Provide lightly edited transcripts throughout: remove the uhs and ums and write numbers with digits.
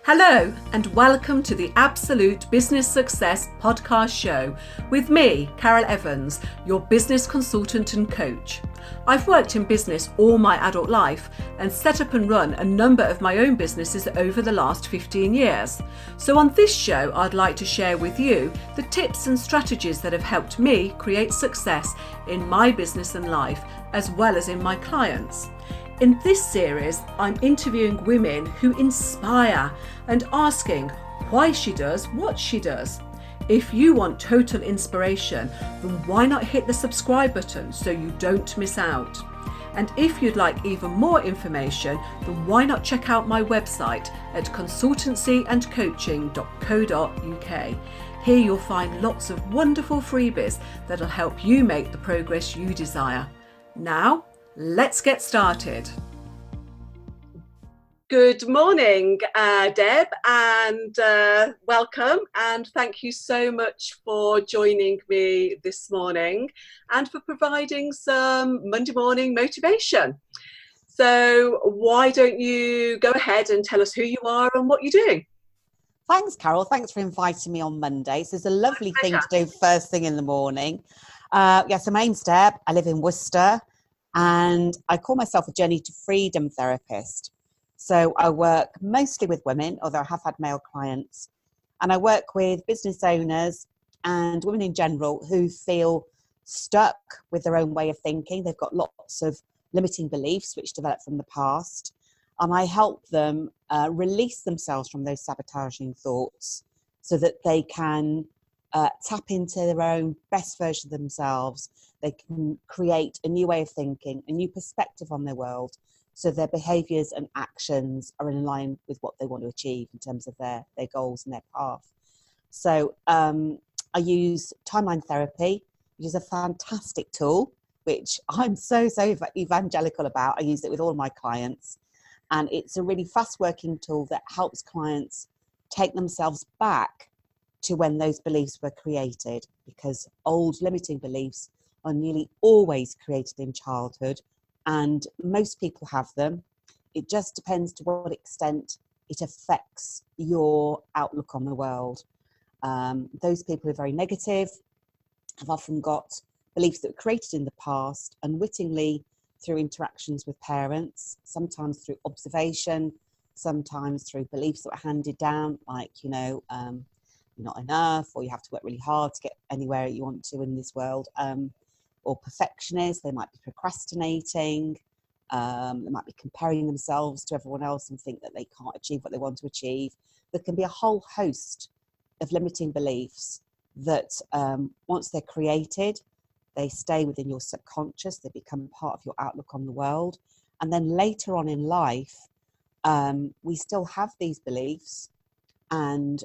Hello and welcome to the Absolute Business Success podcast show with me, Carol Evans, your business consultant and coach. I've worked in business all my adult life and set up and run a number of my own businesses over the last 15 years. So on this show, I'd like to share with you the tips and strategies that have helped me create success in my business and life, as well as in my clients. In this series, I'm interviewing women who inspire and asking why she does what she does. If you want total inspiration, then why not hit the subscribe button so you don't miss out? And if you'd like even more information, then why not check out my website at consultancyandcoaching.co.uk. Here you'll find lots of wonderful freebies that'll help you make the progress you desire. Now, let's get started. Good morning, Deb, and welcome. And thank you so much for joining me this morning and for providing some Monday morning motivation. So why don't you go ahead and tell us who you are and what you're doing? Thanks, Carol. Thanks for inviting me on Mondays. It's a lovely thing to do first thing in the morning. So my name's Deb. I live in Worcester. And I call myself a Journey to Freedom therapist. So I work mostly with women, although I have had male clients. And I work with business owners and women in general who feel stuck with their own way of thinking. They've got lots of limiting beliefs which developed from the past. And I help them release themselves from those sabotaging thoughts so that they can tap into their own best version of themselves. They can create a new way of thinking, a new perspective on their world, so their behaviours and actions are in line with what they want to achieve in terms of their goals and their path. So I use timeline therapy, which is a fantastic tool, which I'm so evangelical about. I use it with all of my clients. And it's a really fast working tool that helps clients take themselves back to when those beliefs were created, because old limiting beliefs are nearly always created in childhood, and most people have them. It just depends to what extent it affects your outlook on the world. Those people who are very negative have often got beliefs that were created in the past, unwittingly through interactions with parents, sometimes through observation, sometimes through beliefs that were handed down, like, you're not enough, or you have to work really hard to get anywhere you want to in this world, or perfectionists. They might be procrastinating, they might be comparing themselves to everyone else and think that they can't achieve what they want to achieve. There can be a whole host of limiting beliefs that once they're created, they stay within your subconscious, they become part of your outlook on the world. And then later on in life, we still have these beliefs, and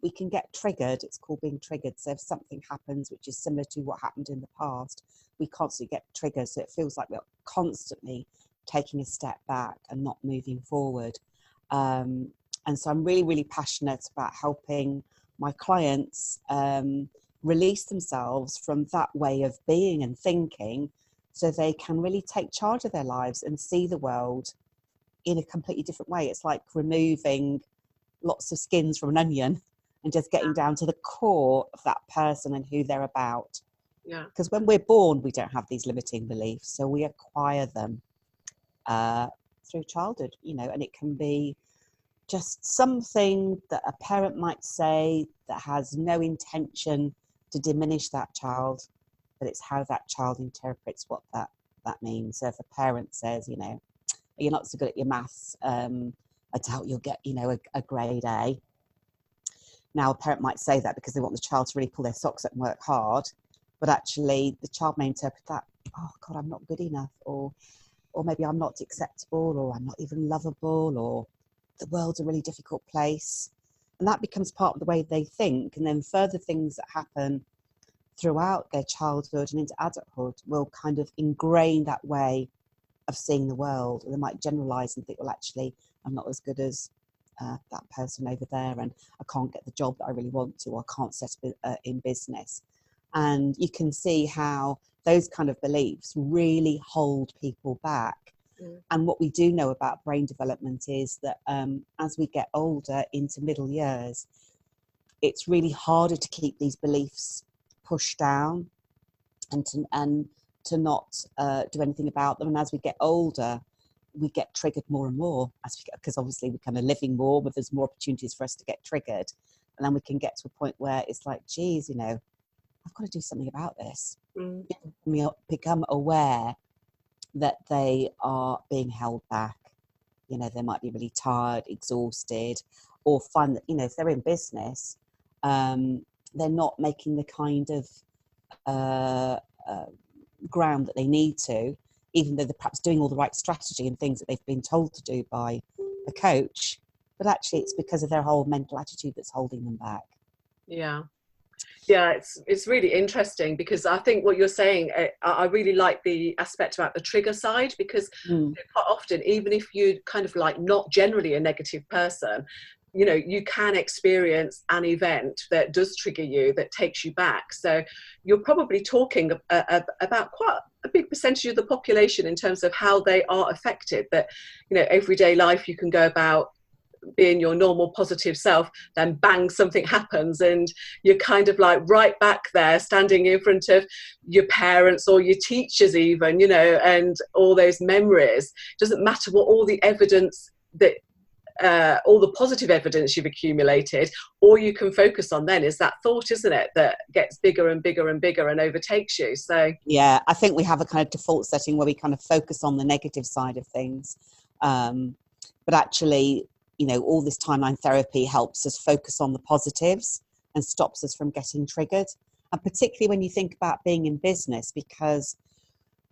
we can get triggered. It's called being triggered. So if something happens which is similar to what happened in the past, we constantly get triggered. So it feels like we're constantly taking a step back and not moving forward. And so I'm really, really passionate about helping my clients release themselves from that way of being and thinking, so they can really take charge of their lives and see the world in a completely different way. It's like removing lots of skins from an onion and just getting down to the core of that person and who they're about. Yeah. Because when we're born, we don't have these limiting beliefs, so we acquire them through childhood, and it can be just something that a parent might say that has no intention to diminish that child, but it's how that child interprets what that means. So if a parent says, you're not so good at your maths, I doubt you'll get, a grade A. Now, a parent might say that because they want the child to really pull their socks up and work hard, but actually the child may interpret that, oh God, I'm not good enough, or maybe I'm not acceptable, or I'm not even lovable, or the world's a really difficult place. And that becomes part of the way they think. And then further things that happen throughout their childhood and into adulthood will kind of ingrain that way of seeing the world. And they might generalize and think, well, actually, I'm not as good as that person over there, and I can't get the job that I really want to, or I can't set up in business. And you can see how those kind of beliefs really hold people back And what we do know about brain development is that as we get older into middle years, it's really harder to keep these beliefs pushed down and to not do anything about them. And as we get older, we get triggered more and more because obviously we're kind of living more, but there's more opportunities for us to get triggered. And then we can get to a point where it's like, geez, you know, I've got to do something about this. Become aware that they are being held back. You know, they might be really tired, exhausted, or find that, you know, if they're in business, they're not making the kind of ground that they need to, even though they're perhaps doing all the right strategy and things that they've been told to do by a coach. But actually, it's because of their whole mental attitude that's holding them back. Yeah, it's really interesting, because I think what you're saying, I really like the aspect about the trigger side, because quite often, even if you're kind of like not generally a negative person, you know, you can experience an event that does trigger you, that takes you back. So you're probably talking about quite a big percentage of the population in terms of how they are affected. That, you know, everyday life, you can go about being your normal positive self, then bang, something happens and you're kind of like right back there standing in front of your parents or your teachers even, you know, and all those memories. Doesn't matter what all the evidence that all the positive evidence you've accumulated, all you can focus on then is that thought, isn't it, that gets bigger and bigger and bigger and overtakes you. So yeah, I think we have a kind of default setting where we kind of focus on the negative side of things, but actually, you know, all this timeline therapy helps us focus on the positives and stops us from getting triggered. And particularly when you think about being in business, because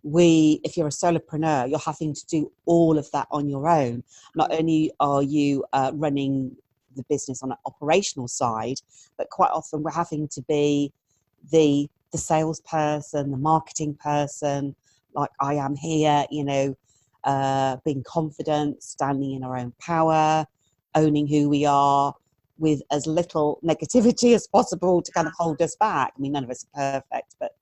if you're a solopreneur, you're having to do all of that on your own. Not only are you running the business on an operational side, but quite often we're having to be the salesperson, the marketing person, like I am here, you know, being confident, standing in our own power, owning who we are with as little negativity as possible to kind of hold us back. I mean, none of us are perfect, but,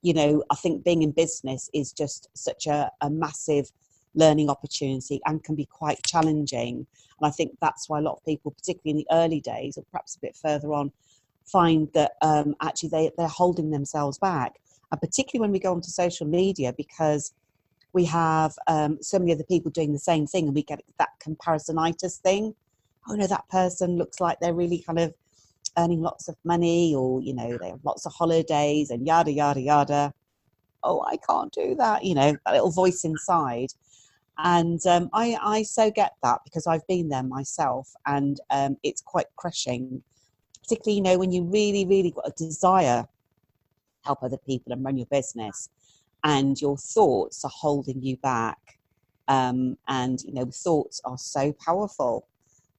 you know, I think being in business is just such a massive learning opportunity and can be quite challenging. And I think that's why a lot of people, particularly in the early days or perhaps a bit further on, find that actually they're holding themselves back. And particularly when we go onto social media, because we have so many other people doing the same thing and we get that comparisonitis thing. Oh no, that person looks like they're really kind of earning lots of money, or, you know, they have lots of holidays and yada, yada, yada. Oh, I can't do that, you know, that little voice inside. And I so get that, because I've been there myself, and it's quite crushing, particularly, you know, when you really, really got a desire to help other people and run your business, and your thoughts are holding you back. And, you know, thoughts are so powerful,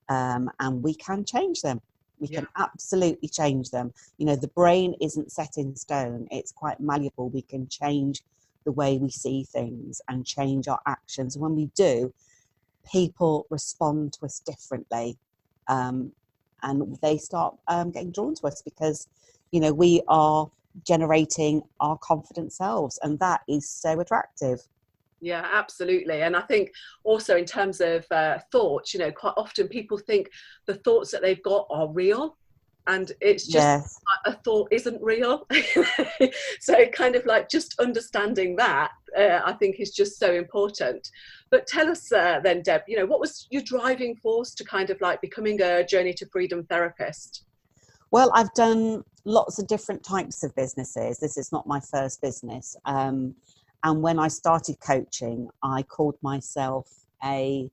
and we can change them. We can absolutely change them. You know, the brain isn't set in stone. It's quite malleable. We can change the way we see things and change our actions. And when we do, people respond to us differently. And they start getting drawn to us because, you know, we are generating our confident selves, and that is so attractive. Yeah, absolutely. And I think also in terms of thoughts, you know, quite often people think the thoughts that they've got are real, and it's just a thought isn't real. So kind of like just understanding that, I think, is just so important. But tell us then, Deb, you know, what was your driving force to kind of like becoming a Journey to Freedom therapist? Well, I've done lots of different types of businesses. This is not my first business. And when I started coaching, I called myself a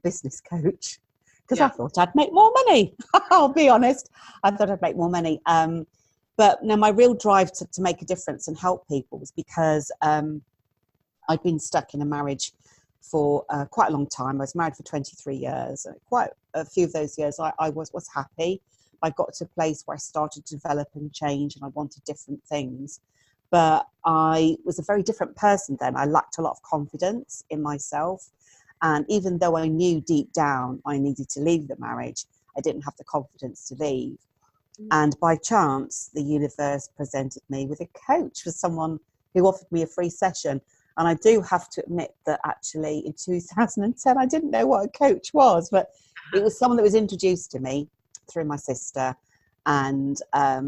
business coach, because I thought I'd make more money. I'll be honest. I thought I'd make more money. But no, my real drive to make a difference and help people was because I'd been stuck in a marriage for quite a long time. I was married for 23 years. Quite a few of those years I was happy. I got to a place where I started to develop and change, and I wanted different things. But I was a very different person then. I lacked a lot of confidence in myself. And even though I knew deep down I needed to leave the marriage, I didn't have the confidence to leave. And by chance, the universe presented me with a coach, for someone who offered me a free session. And I do have to admit that actually in 2010, I didn't know what a coach was, but it was someone that was introduced to me through my sister. And I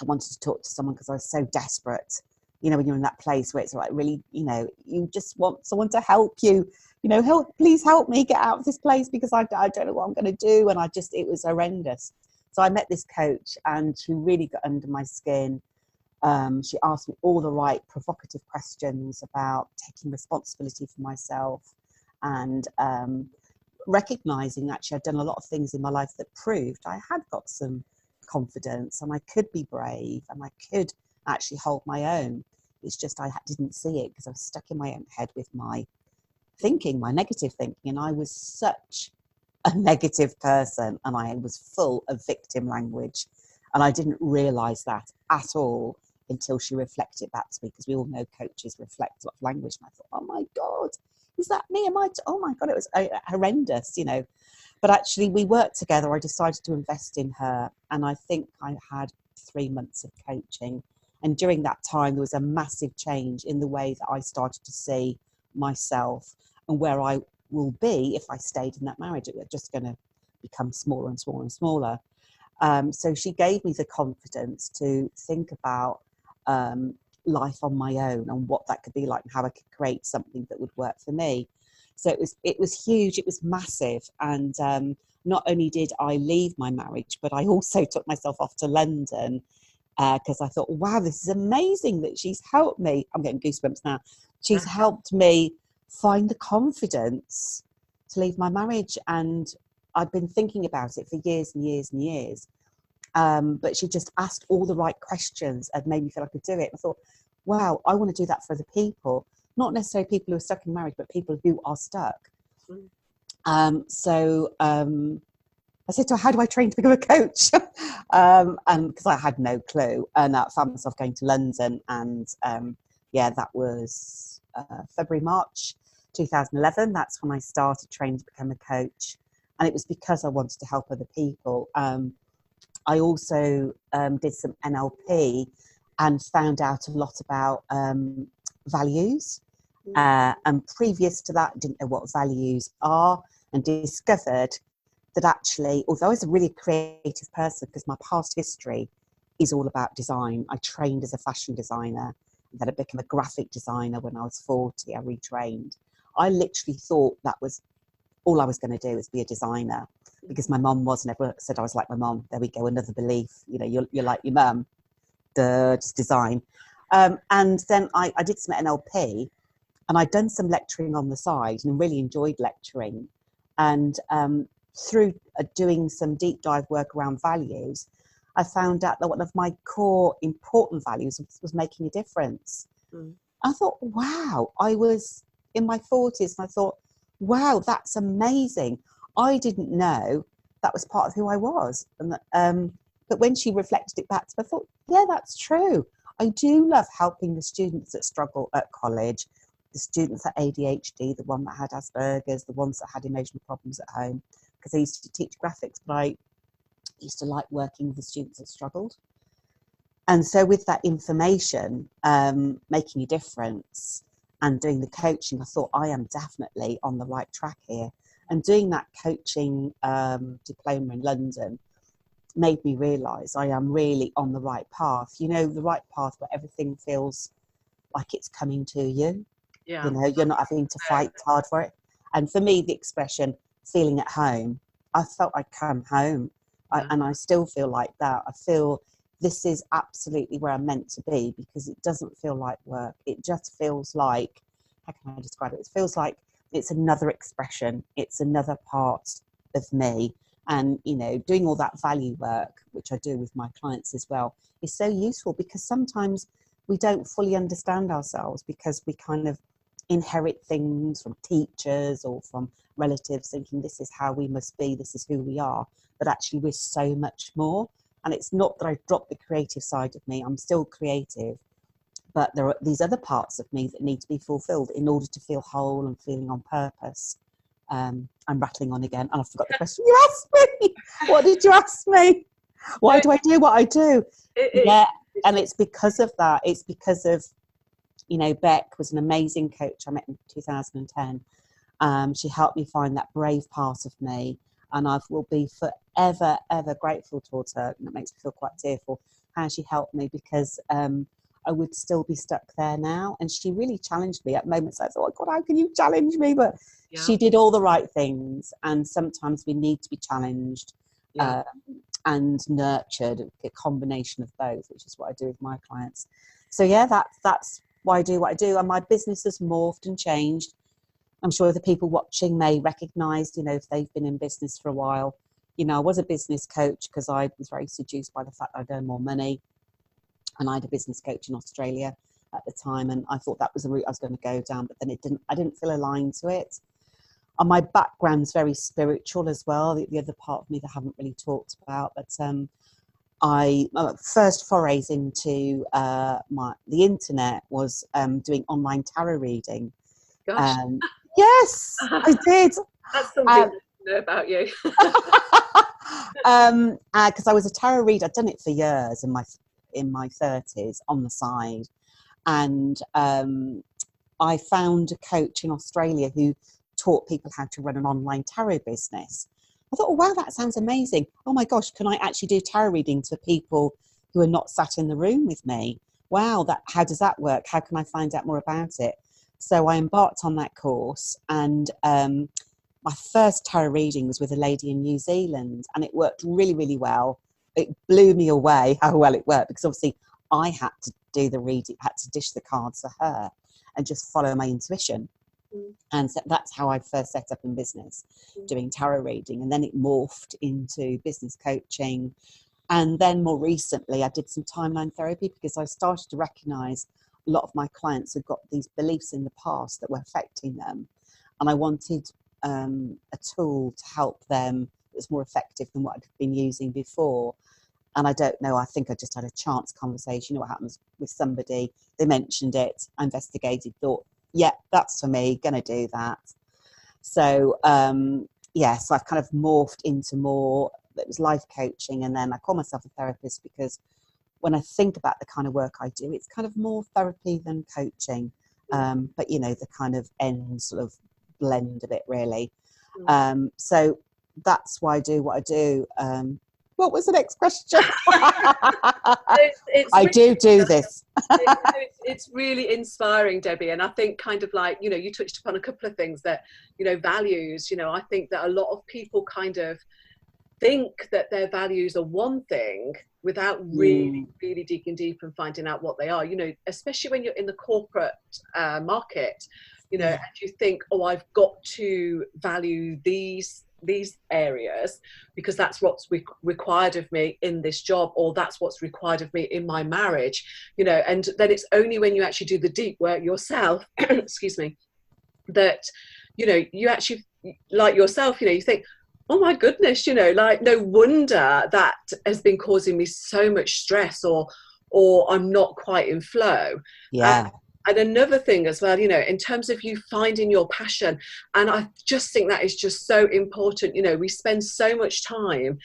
wanted to talk to someone because I was so desperate. You know, when you're in that place where it's like really, you know, you just want someone to help you, you know, please help me get out of this place because I don't know what I'm going to do. And it was horrendous. So I met this coach and she really got under my skin. She asked me all the right provocative questions about taking responsibility for myself and recognizing actually I'd done a lot of things in my life that proved I had got some confidence and I could be brave and I could actually hold my own. It's just I didn't see it because I was stuck in my own head with my thinking, my negative thinking, and I was such a negative person and I was full of victim language, and I didn't realize that at all until she reflected it back to me, because we all know coaches reflect a lot of language, and I thought, oh my God, is that me? Oh my God, it was horrendous, you know. But actually we worked together. I decided to invest in her, and I think I had 3 months of coaching, and during that time there was a massive change in the way that I started to see myself and where I will be if I stayed in that marriage. It was just going to become smaller and smaller and smaller. So she gave me the confidence to think about life on my own and what that could be like and how I could create something that would work for me. So it was huge, it was massive. And not only did I leave my marriage, but I also took myself off to London because I thought, wow, this is amazing that she's helped me. I'm getting goosebumps now. She's helped me find the confidence to leave my marriage. And I'd been thinking about it for years and years and years. But she just asked all the right questions and made me feel I could do it. I thought, wow, I want to do that for other people, not necessarily people who are stuck in marriage, but people who are stuck. So I said to her, how do I train to become a coach? And because I had no clue, and I found myself going to London, and that was February, March 2011. That's when I started training to become a coach, and it was because I wanted to help other people. I also did some NLP and found out a lot about values. And previous to that, I didn't know what values are, and discovered that actually, although I was a really creative person, because my past history is all about design. I trained as a fashion designer, and then I became a graphic designer when I was 40. I retrained. I literally thought that was all I was going to do, is be a designer, because my mum wasn't. Everyone said I was like my mum. There we go, another belief. You know, you're like your mum. Just design. And then I did some NLP, and I'd done some lecturing on the side and really enjoyed lecturing. And through doing some deep dive work around values, I found out that one of my core important values was making a difference. I thought, wow, I was in my 40s and I thought, wow, that's amazing. I didn't know that was part of who I was. And but when she reflected it back to me, I thought, yeah, that's true. I do love helping the students that struggle at college, the students that ADHD, the one that had Asperger's, the ones that had emotional problems at home, because I used to teach graphics, but I used to like working with the students that struggled. And so with that information, making a difference and doing the coaching, I thought I am definitely on the right track here. And doing that coaching diploma in London made me realise I am really on the right path. You know, the right path where everything feels like it's coming to you. Yeah. You know, you're not having to fight hard for it. And for me, the expression feeling at home, I felt I'd come home. And I still feel like that. I feel this is absolutely where I'm meant to be, because it doesn't feel like work. It just feels like, how can I describe it? It feels like it's another expression. It's another part of me. And, you know, doing all that value work, which I do with my clients as well, is so useful, because sometimes we don't fully understand ourselves because we kind of inherit things from teachers or from relatives thinking this is how we must be, this is who we are. But actually we're so much more. And it's not that I've dropped the creative side of me. I'm still creative. But there are these other parts of me that need to be fulfilled in order to feel whole and feeling on purpose. I'm rattling on again, and I forgot the question you asked me. What did you ask me? Why do I do what I do? And it's because of that. It's because of you know, Beck was an amazing coach I met in 2010. She helped me find that brave part of me, and I will be forever, ever grateful towards her. And it makes me feel quite tearful how she helped me, because I would still be stuck there now. And she really challenged me at moments. I thought, oh God, how can you challenge me? But she did all the right things. And sometimes we need to be challenged and nurtured, a combination of both, which is what I do with my clients. So yeah, that's why I do what I do. And my business has morphed and changed. I'm sure the people watching may recognise, you know, if they've been in business for a while. You know, I was a business coach because I was very seduced by the fact I'd earn more money. And I had a business coach in Australia at the time, and I thought that was the route I was going to go down, but then I didn't feel aligned to it. And my background's very spiritual as well, the other part of me that I haven't really talked about. But my first forays into the internet was doing online tarot reading. Gosh. Yes, I did. That's something I know about you. Because I was a tarot reader. I'd done it for years in my 30s on the side, and I found a coach in Australia who taught people how to run an online tarot business. I thought, oh wow, that sounds amazing. Oh my gosh, can I actually do tarot readings for people who are not sat in the room with me? Wow, how does that work? How can I find out more about it? So I embarked on that course, and my first tarot reading was with a lady in New Zealand, and it worked really, really well. It blew me away how well it worked, because obviously I had to do the reading, had to dish the cards for her and just follow my intuition. And so that's how I first set up in business, doing tarot reading. And then it morphed into business coaching. And then more recently, I did some timeline therapy, because I started to recognize a lot of my clients had got these beliefs in the past that were affecting them. And I wanted a tool to help them that was more effective than what I'd been using before. And I don't know, I think I just had a chance conversation. You know what happens with somebody, they mentioned it, I investigated, thought, yeah, that's for me, gonna do that. So so I've kind of morphed into more, it was life coaching, and then I call myself a therapist, because when I think about the kind of work I do, it's kind of more therapy than coaching. But you know, the kind of end sort of blend of it, really. So that's why I do what I do. What was the next question? I do this. It's really inspiring, Debbie. And I think kind of like, you know, you touched upon a couple of things that, you know, values, you know, I think that a lot of people kind of think that their values are one thing without really digging deep and finding out what they are, you know, especially when you're in the corporate market, you know, and you think, oh, I've got to value these areas because that's what's required of me in this job, or that's what's required of me in my marriage, you know. And then it's only when you actually do the deep work yourself excuse me, that, you know, you actually, like yourself, you know, you think, oh my goodness, you know, like no wonder that has been causing me so much stress, or I'm not quite in flow. And another thing as well, you know, in terms of you finding your passion, and I just think that is just so important. You know, we spend so much time,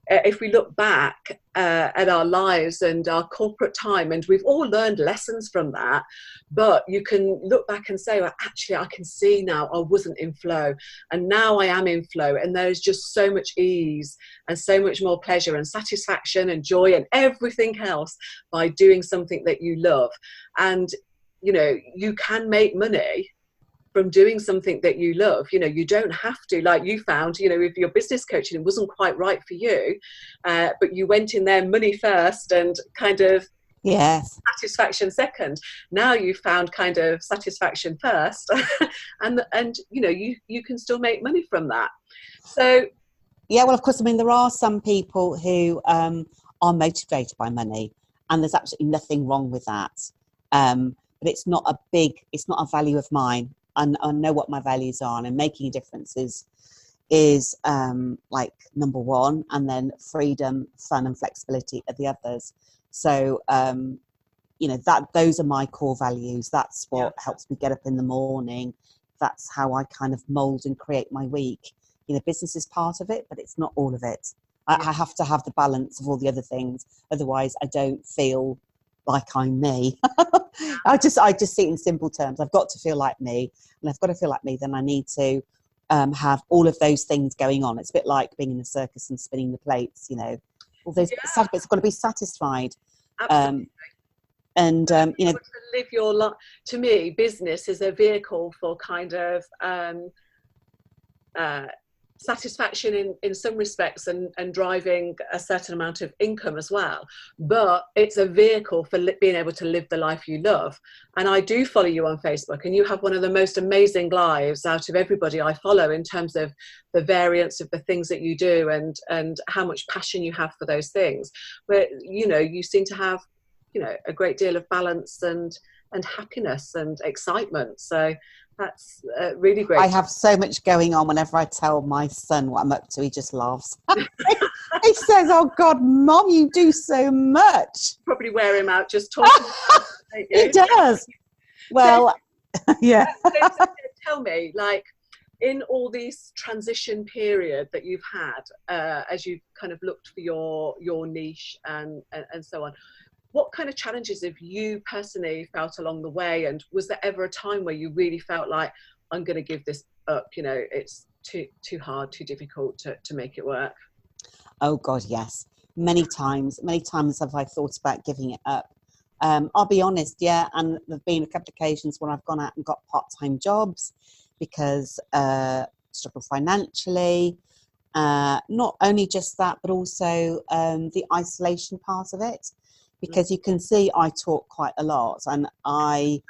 if we look back at our lives and our corporate time, and we've all learned lessons from that, but you can look back and say, well, actually, I can see now I wasn't in flow, and now I am in flow, and there's just so much ease and so much more pleasure and satisfaction and joy and everything else by doing something that you love. And you know, you can make money from doing something that you love. You know, you don't have to, like you found, you know, with your business coaching, it wasn't quite right for you, but you went in there money first and kind of satisfaction second. Now you found kind of satisfaction first and you know, you can still make money from that. So yeah, well, of course, I mean, there are some people who are motivated by money, and there's absolutely nothing wrong with that. But it's not a value of mine. I know what my values are, and making a difference is like number one, and then freedom, fun and flexibility are the others. So you know, those are my core values. That's what helps me get up in the morning. That's how I kind of mold and create my week. You know, business is part of it, but it's not all of it. I have to have the balance of all the other things, otherwise I don't feel like I'm me. I just see it in simple terms. I've got to feel like me, and I've got to feel like me. Then I need to have all of those things going on. It's a bit like being in a circus and spinning the plates. You know, all those bits have got to be satisfied. Absolutely. And you know, to live your life. To me, business is a vehicle for kind of satisfaction in some respects, and driving a certain amount of income as well, but it's a vehicle for being able to live the life you love. And I do follow you on Facebook, and you have one of the most amazing lives out of everybody I follow, in terms of the variance of the things that you do, and how much passion you have for those things. But you know, you seem to have, you know, a great deal of balance and happiness and excitement. So that's really great. I have so much going on. Whenever I tell my son what I'm up to, he just laughs. He says, "Oh God, Mom, you do so much." Probably wear him out just talking about it. He does. Well, so, yeah. So tell me, like, in all these transition period that you've had, as you've kind of looked for your niche and so on, what kind of challenges have you personally felt along the way? And was there ever a time where you really felt like, I'm going to give this up, you know, it's too hard, too difficult to make it work? Oh God, yes. Many times have I thought about giving it up. I'll be honest, yeah, and there've been a couple of occasions when I've gone out and got part-time jobs because struggle financially. Not only just that, but also the isolation part of it. Because you can see I talk quite a lot, and I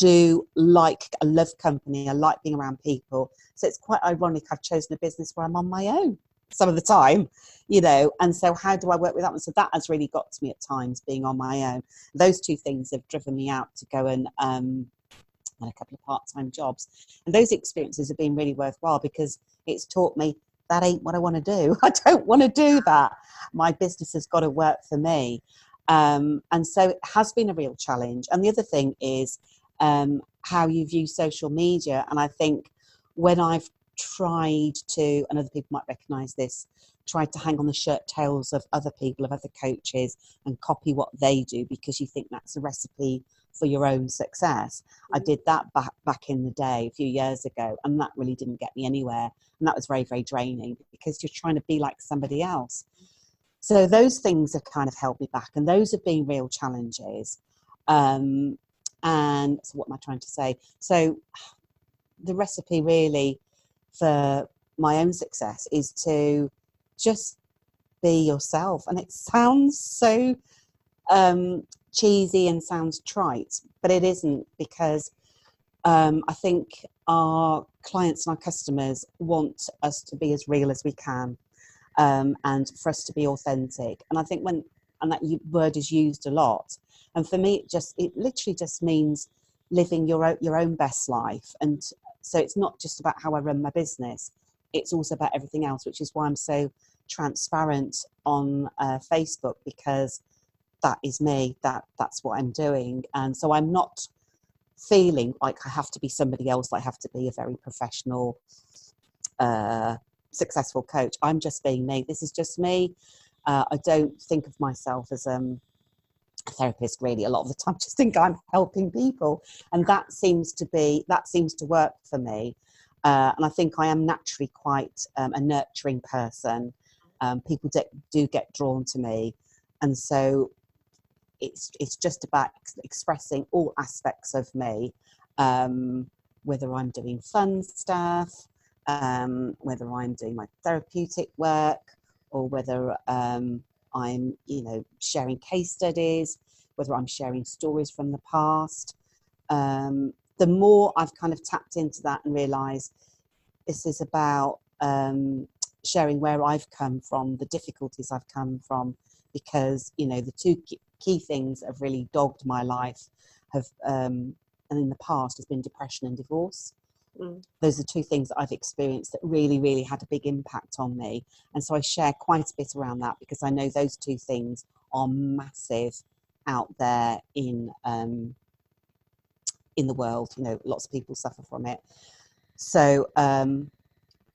love company. I like being around people. So it's quite ironic I've chosen a business where I'm on my own some of the time, you know, and so how do I work with that one? So that has really got to me at times, being on my own. Those two things have driven me out to go and a couple of part-time jobs. And those experiences have been really worthwhile because it's taught me that ain't what I want to do. I don't want to do that. My business has got to work for me. And so it has been a real challenge. And the other thing is how you view social media. And I think when I've tried to, and other people might recognise this, tried to hang on the shirt tails of other people, of other coaches, and copy what they do because you think that's a recipe for your own success. I did that back in the day, a few years ago, and that really didn't get me anywhere. And that was very, very draining because you're trying to be like somebody else. So those things have kind of held me back, and those have been real challenges. And so what am I trying to say? So the recipe really for my own success is to just be yourself. And it sounds so cheesy and sounds trite, but it isn't, because I think our clients and our customers want us to be as real as we can. And for us to be authentic. And I think that word is used a lot. And for me, it literally just means living your own best life. And so it's not just about how I run my business. It's also about everything else, which is why I'm so transparent on Facebook, because that is me, that's what I'm doing. And so I'm not feeling like I have to be somebody else. I have to be a very professional, successful coach. I'm just being me. This is just me. I don't think of myself as a therapist really. A lot of the time I just think I'm helping people, and that seems to work for me. And I think I am naturally quite a nurturing person. People do get drawn to me, and so it's just about expressing all aspects of me, whether I'm doing fun stuff, whether I'm doing my therapeutic work, or whether I'm, sharing case studies, whether I'm sharing stories from the past. The more I've kind of tapped into that and realised this is about sharing where I've come from, the difficulties I've come from, because, the two key things that have really dogged my life and in the past has been depression and divorce. Those are two things that I've experienced that really, really had a big impact on me. And so I share quite a bit around that, because I know those two things are massive out there in the world. Lots of people suffer from it. So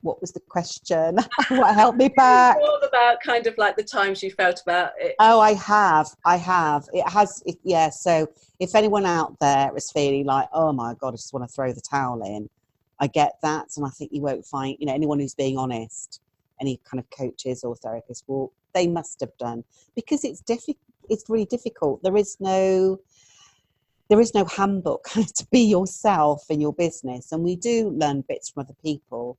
what was the question? What held me back? It's all about kind of like the times you felt about it. Oh, I have. Yeah. So if anyone out there is feeling like, oh my God, I just want to throw the towel in, I get that. And I think you won't find, anyone who's being honest, any kind of coaches or therapists, well, they must have done, because it's really difficult. There is no handbook to be yourself in your business. And we do learn bits from other people.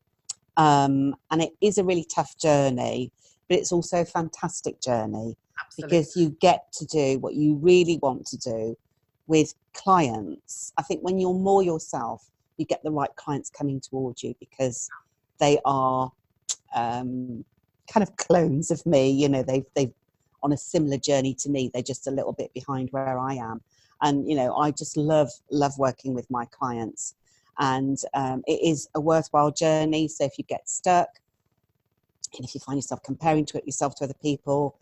And it is a really tough journey, but it's also a fantastic journey. Absolutely. Because you get to do what you really want to do with clients. I think when you're more yourself, you get the right clients coming towards you, because they are kind of clones of me. They've on a similar journey to me. They're just a little bit behind where I am. And, I just love working with my clients. And it is a worthwhile journey. So if you get stuck, and if you find yourself comparing yourself to other people,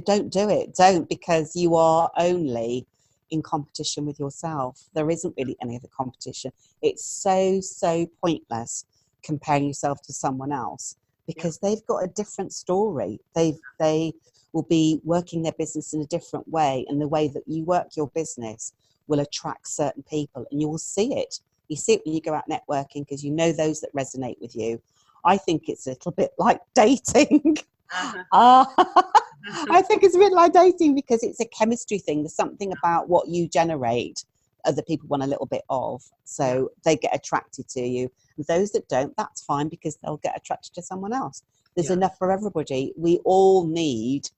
don't do it. Don't, because you are only in competition with yourself. There isn't really any other competition. It's so pointless comparing yourself to someone else, because they've got a different story. They will be working their business in a different way, and the way that you work your business will attract certain people, and you will see it. You see it when you go out networking, because those that resonate with you. I think it's a little bit like dating. I think it's a bit like dating, because it's a chemistry thing. There's something about what you generate other people want a little bit of, so they get attracted to you. And those that don't, that's fine, because they'll get attracted to someone else. There's enough for everybody. We all need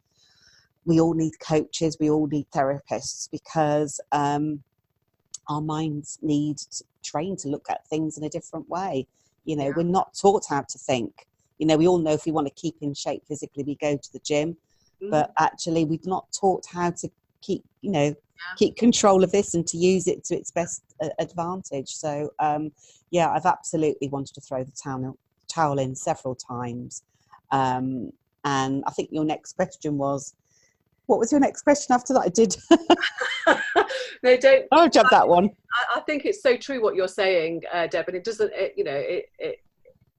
coaches, we all need therapists, because our minds need to train to look at things in a different way. We're not taught how to think. We all know if we want to keep in shape physically, we go to the gym, but actually we're not taught how to keep control of this and to use it to its best advantage. So I've absolutely wanted to throw the towel in several times. And I think your next question was, what was your next question after that? I did. No, don't. I'll jump that one. I think it's so true what you're saying, Deb, and it doesn't,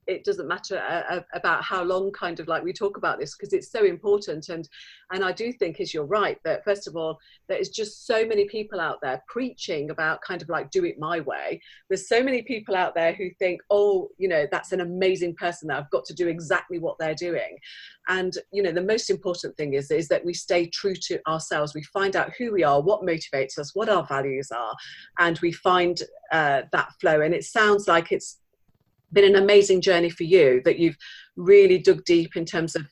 it doesn't matter about how long kind of like we talk about this, because it's so important. And I do think, as you're right, that first of all, there is just so many people out there preaching about kind of like, do it my way. There's so many people out there who think, oh, that's an amazing person, that I've got to do exactly what they're doing. And, the most important thing is that we stay true to ourselves. We find out who we are, what motivates us, what our values are, and we find that flow. And it sounds like it's been an amazing journey for you, that you've really dug deep in terms of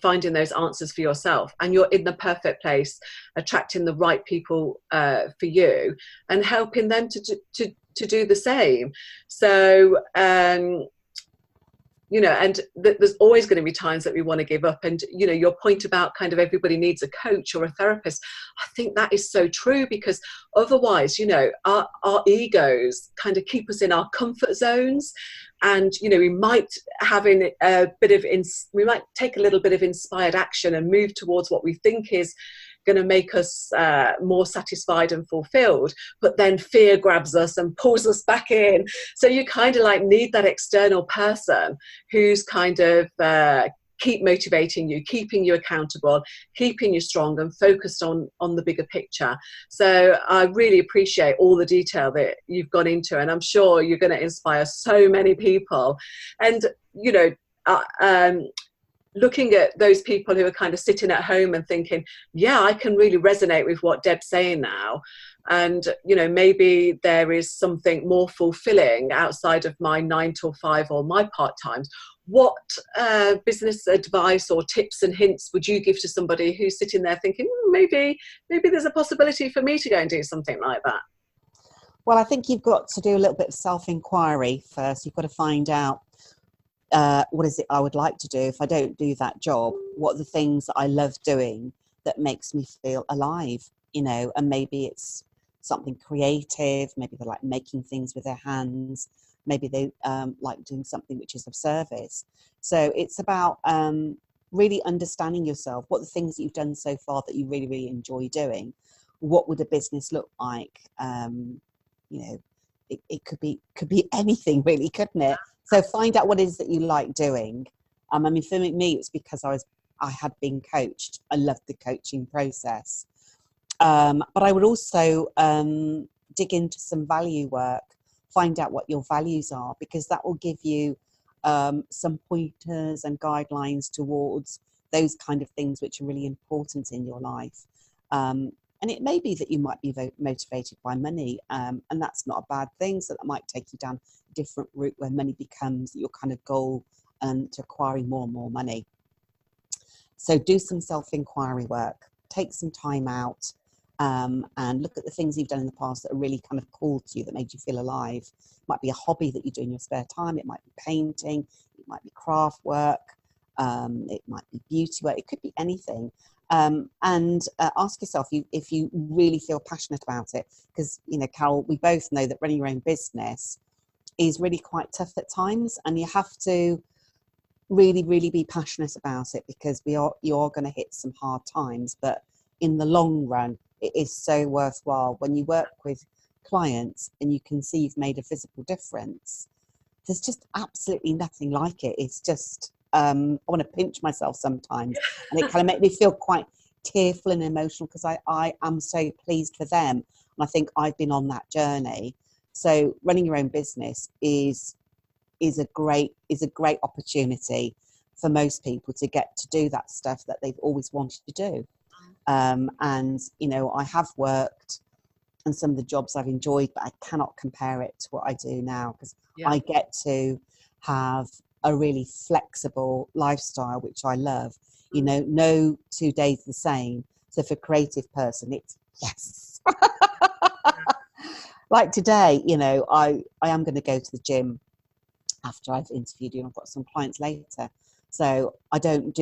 finding those answers for yourself, and you're in the perfect place, attracting the right people for you, and helping them to do the same. So and there's always going to be times that we want to give up. And your point about kind of everybody needs a coach or a therapist, I think that is so true, because otherwise our egos kind of keep us in our comfort zones. And we might we might take a little bit of inspired action and move towards what we think is going to make us more satisfied and fulfilled, but then fear grabs us and pulls us back in. So you kind of like need that external person who's kind of keep motivating you, keeping you accountable, keeping you strong and focused on the bigger picture. So I really appreciate all the detail that you've gone into, and I'm sure you're going to inspire so many people. And looking at those people who are kind of sitting at home and thinking, yeah, I can really resonate with what Deb's saying now. And, maybe there is something more fulfilling outside of my 9 till 5 or my part-times. What business advice or tips and hints would you give to somebody who's sitting there thinking, maybe there's a possibility for me to go and do something like that? Well, I think you've got to do a little bit of self-inquiry first. You've got to find out, what is it I would like to do if I don't do that job? What are the things that I love doing that makes me feel alive? And maybe it's something creative. Maybe they like making things with their hands. Maybe they like doing something which is of service. So it's about really understanding yourself. What are the things that you've done so far that you really, really enjoy doing? What would a business look like? It could be anything really, couldn't it? So find out what it is that you like doing. I mean, for me, it's because I had been coached. I loved the coaching process. But I would also dig into some value work, find out what your values are, because that will give you some pointers and guidelines towards those kind of things which are really important in your life. And it may be that you might be motivated by money, and that's not a bad thing. So that might take you down a different route where money becomes your kind of goal, to acquiring more and more money. So do some self-inquiry work, take some time out, and look at the things you've done in the past that are really kind of cool to you, that made you feel alive. It might be a hobby that you do in your spare time. It might be painting. It might be craft work. It might be beauty work. It could be anything. And ask yourself if you really feel passionate about it. Because, you know, Carol, we both know that running your own business is really quite tough at times, and you have to really, really be passionate about it, because you are going to hit some hard times. But in the long run, it is so worthwhile. When you work with clients and you can see you've made a visible difference, there's just absolutely nothing like it. It's just, I want to pinch myself sometimes, and it kind of makes me feel quite tearful and emotional, because I am so pleased for them. And I think I've been on that journey. So running your own business is a great opportunity for most people to get to do that stuff that they've always wanted to do. And, you know, I have worked and some of the jobs I've enjoyed, but I cannot compare it to what I do now, because I get to have a really flexible lifestyle, which I love. You know, no 2 days the same. So for a creative person, it's yes. Like today, you know, I am going to go to the gym after I've interviewed you, and I've got some clients later. So I don't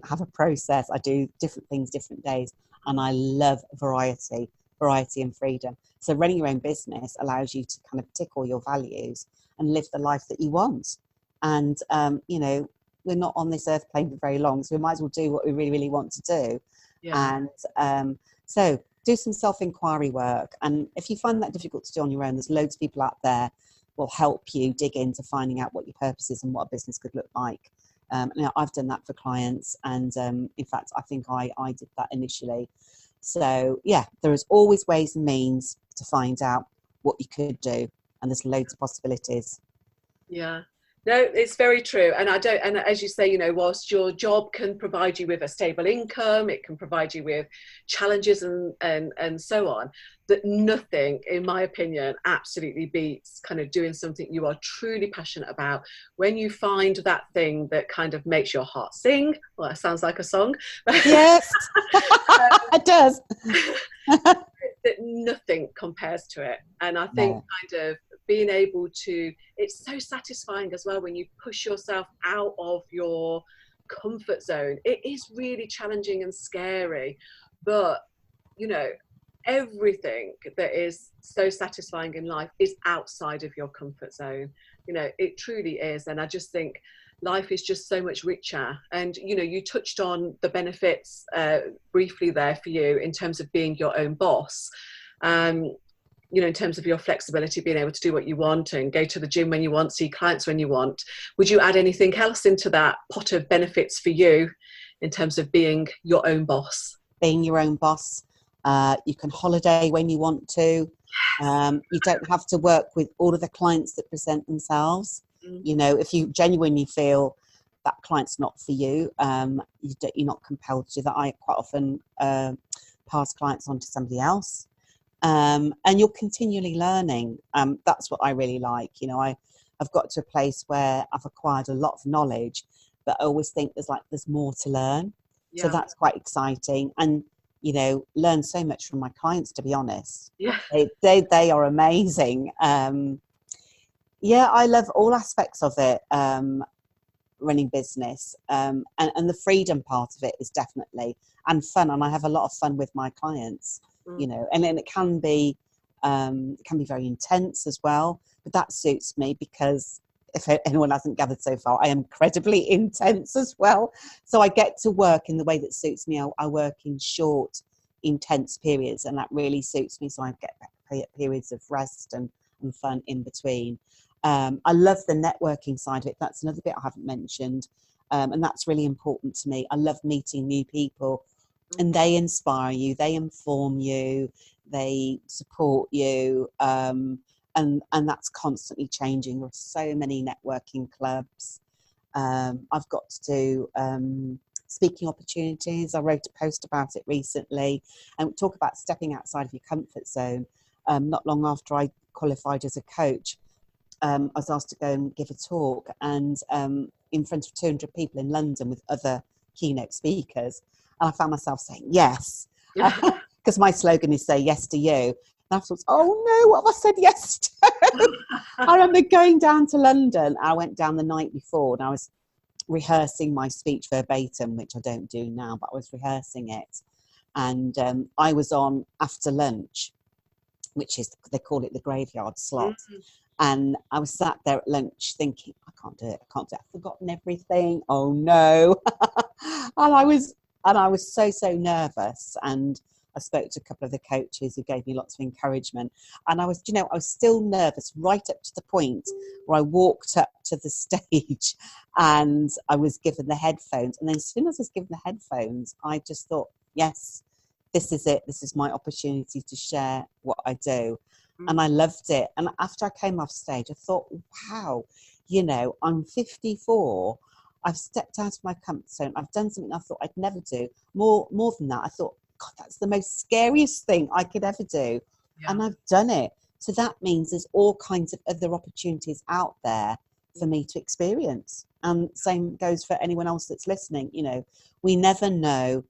have a process. I do different things, different days, and I love variety and freedom. So running your own business allows you to kind of tick all your values and live the life that you want. And, you know, we're not on this earth plane for very long, so we might as well do what we really, really want to do. Yeah. And so do some self-inquiry work. And if you find that difficult to do on your own, there's loads of people out there will help you dig into finding out what your purpose is and what a business could look like. Now, I've done that for clients, and in fact, I think I did that initially. So yeah, there is always ways and means to find out what you could do, and there's loads of possibilities. Yeah. No, it's very true. And as you say, you know, whilst your job can provide you with a stable income, it can provide you with challenges and so on, that nothing, in my opinion, absolutely beats kind of doing something you are truly passionate about. When you find that thing that kind of makes your heart sing, well, that sounds like a song. Yes, it does. That nothing compares to it. And I think kind of being able to, it's so satisfying as well when you push yourself out of your comfort zone. It is really challenging and scary, but you know, everything that is so satisfying in life is outside of your comfort zone. You know, it truly is. And I just think life is just so much richer. And you know, you touched on the benefits briefly there for you in terms of being your own boss. You know, in terms of your flexibility, being able to do what you want and go to the gym when you want, see clients when you want. Would you add anything else into that pot of benefits for you in terms of being your own boss? Being your own boss. You can holiday when you want to. You don't have to work with all of the clients that present themselves. You know, if you genuinely feel that client's not for you, you're not compelled to do that. I quite often pass clients on to somebody else. And you're continually learning. That's what I really like. You know, I've got to a place where I've acquired a lot of knowledge, but I always think there's more to learn. Yeah. So that's quite exciting. And, you know, learn so much from my clients, to be honest. Yeah. They are amazing. Yeah, I love all aspects of it, running business. And the freedom part of it is definitely, and fun. And I have a lot of fun with my clients. You know, and then it can be very intense as well, but that suits me, because if anyone hasn't gathered so far, I am incredibly intense as well. So I get to work in the way that suits me. I work in short, intense periods, and that really suits me. So I get periods of rest and fun in between. I love the networking side of it. That's another bit I haven't mentioned. And that's really important to me. I love meeting new people, and they inspire you, they inform you, they support you. And that's constantly changing. There are so many networking clubs. I've got to do speaking opportunities. I wrote a post about it recently, and talk about stepping outside of your comfort zone. Not long after I qualified as a coach, I was asked to go and give a talk, and in front of 200 people in London with other keynote speakers. And I found myself saying yes, because my slogan is say yes to you. And I thought, oh no, what have I said yes to? I remember going down to London. I went down the night before, and I was rehearsing my speech verbatim, which I don't do now, but I was rehearsing it. And I was on after lunch, which is, they call it the graveyard slot. And I was sat there at lunch thinking, I can't do it. I've forgotten everything. Oh no. and I was so nervous. And I spoke to a couple of the coaches who gave me lots of encouragement. And I was still nervous right up to the point where I walked up to the stage and I was given the headphones. And then as soon as I was given the headphones, I just thought, yes, this is it. This is my opportunity to share what I do. And I loved it. And after I came off stage, I thought, wow, I'm 54. I've stepped out of my comfort zone. I've done something I thought I'd never do. More than that, I thought, God, that's the most scariest thing I could ever do. Yeah. And I've done it. So that means there's all kinds of other opportunities out there for me to experience. And same goes for anyone else that's listening. We never know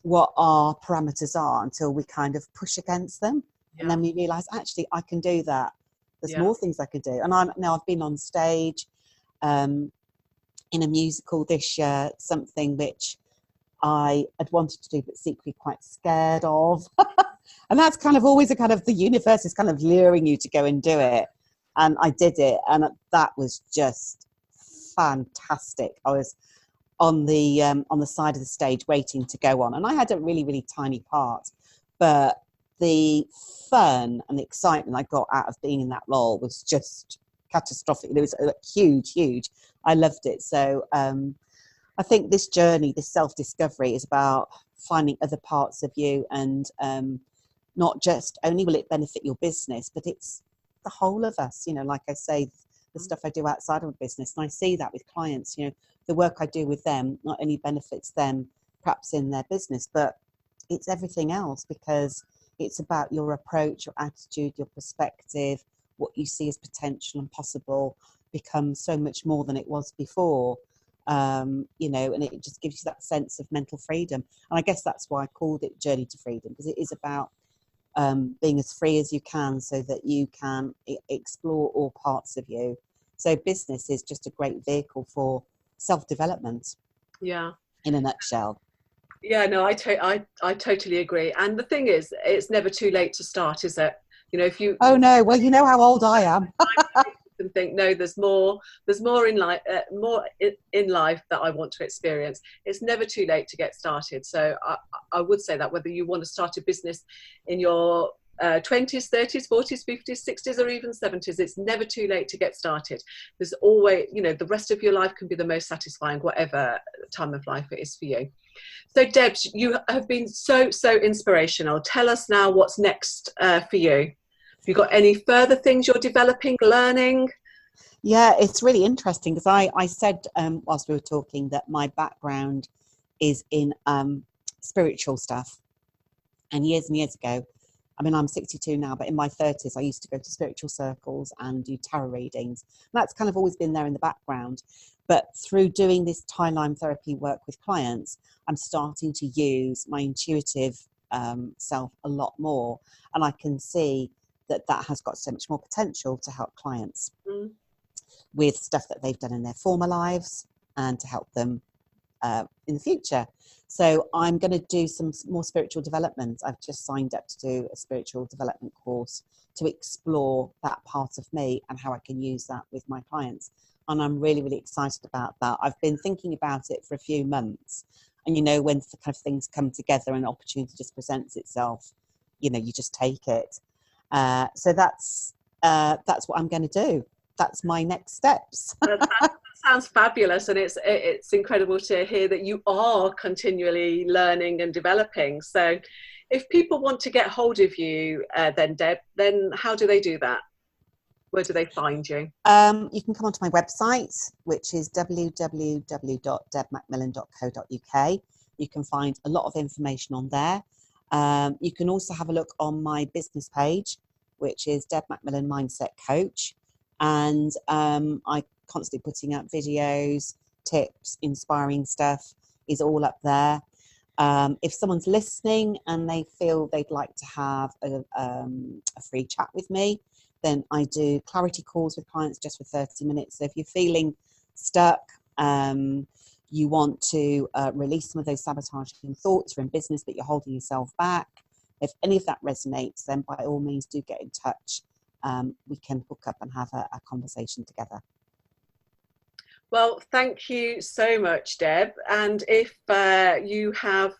what our parameters are until we kind of push against them. Yeah. And then we realise, actually, I can do that. There's more things I could do. And I've been on stage in a musical this year, something which I had wanted to do but secretly quite scared of. And that's kind of always the universe is kind of luring you to go and do it. And I did it, and that was just fantastic. I was on the side of the stage waiting to go on, and I had a really, really tiny part, but the fun and the excitement I got out of being in that role was just catastrophic. It was huge. I loved it. So I think this journey, this self-discovery, is about finding other parts of you, and not just only will it benefit your business, but it's the whole of us. Like I say, the stuff I do outside of business, and I see that with clients. The work I do with them not only benefits them perhaps in their business, but it's everything else, because it's about your approach, your attitude, your perspective, what you see as potential and possible becomes so much more than it was before. And it just gives you that sense of mental freedom. And I guess that's why I called it Journey to Freedom, because it is about being as free as you can so that you can explore all parts of you. So business is just a great vehicle for self-development. Yeah. In a nutshell. Yeah, no, I totally agree. And the thing is, it's never too late to start, is it? If you... Oh no, well, you know how old I am. And think, no, there's more in life, in life that I want to experience. It's never too late to get started. So I would say that whether you want to start a business in your 20s, 30s, 40s, 50s, 60s, or even 70s, it's never too late to get started. There's always, the rest of your life can be the most satisfying, whatever time of life it is for you. So Debs, you have been so inspirational. Tell us now what's next for you. Have you got any further things you're developing, learning? Yeah, it's really interesting, because I said whilst we were talking that my background is in spiritual stuff. And years ago, I'm 62 now, but in my 30s, I used to go to spiritual circles and do tarot readings. And that's kind of always been there in the background. But through doing this tie-line therapy work with clients, I'm starting to use my intuitive self a lot more. And I can see that has got so much more potential to help clients with stuff that they've done in their former lives, and to help them in the future. So I'm going to do some more spiritual development. I've just signed up to do a spiritual development course to explore that part of me and how I can use that with my clients. And I'm really, really excited about that. I've been thinking about it for a few months. And when the kind of things come together and opportunity just presents itself, you just take it. So that's what I'm going to do. that's my next steps. That sounds fabulous, and it's incredible to hear that you are continually learning and developing. So if people want to get hold of you, then Deb, then how do they do that? Where do they find you? You can come onto my website, which is www.debmacmillan.co.uk. You can find a lot of information on there. You can also have a look on my business page, which is Deb Macmillan Mindset Coach. And I constantly putting up videos, tips, inspiring stuff is all up there. If someone's listening and they feel they'd like to have a free chat with me, then I do clarity calls with clients just for 30 minutes. So if you're feeling stuck, you want to release some of those sabotaging thoughts, you're in business but you're holding yourself back, if any of that resonates, then by all means do get in touch. We can hook up and have a conversation together. Well, thank you so much, Deb. And if you have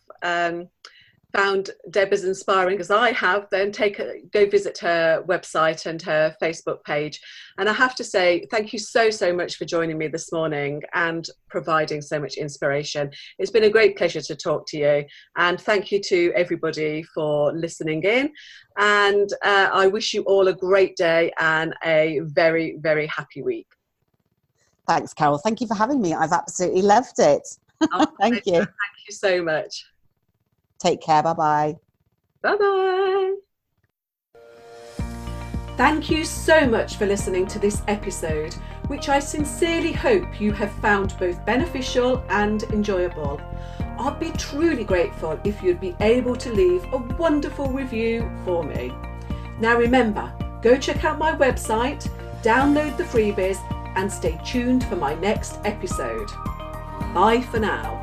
found Deb as inspiring as I have, then go visit her website and her Facebook page. And I have to say, thank you so much for joining me this morning and providing so much inspiration. It's been a great pleasure to talk to you. And thank you to everybody for listening in. And I wish you all a great day and a very, very happy week. Thanks, Carol. Thank you for having me. I've absolutely loved it. Thank you. Thank you so much. Take care. Bye-bye. Bye-bye. Thank you so much for listening to this episode, which I sincerely hope you have found both beneficial and enjoyable. I'd be truly grateful if you'd be able to leave a wonderful review for me. Now remember, go check out my website, download the freebies, and stay tuned for my next episode. Bye for now.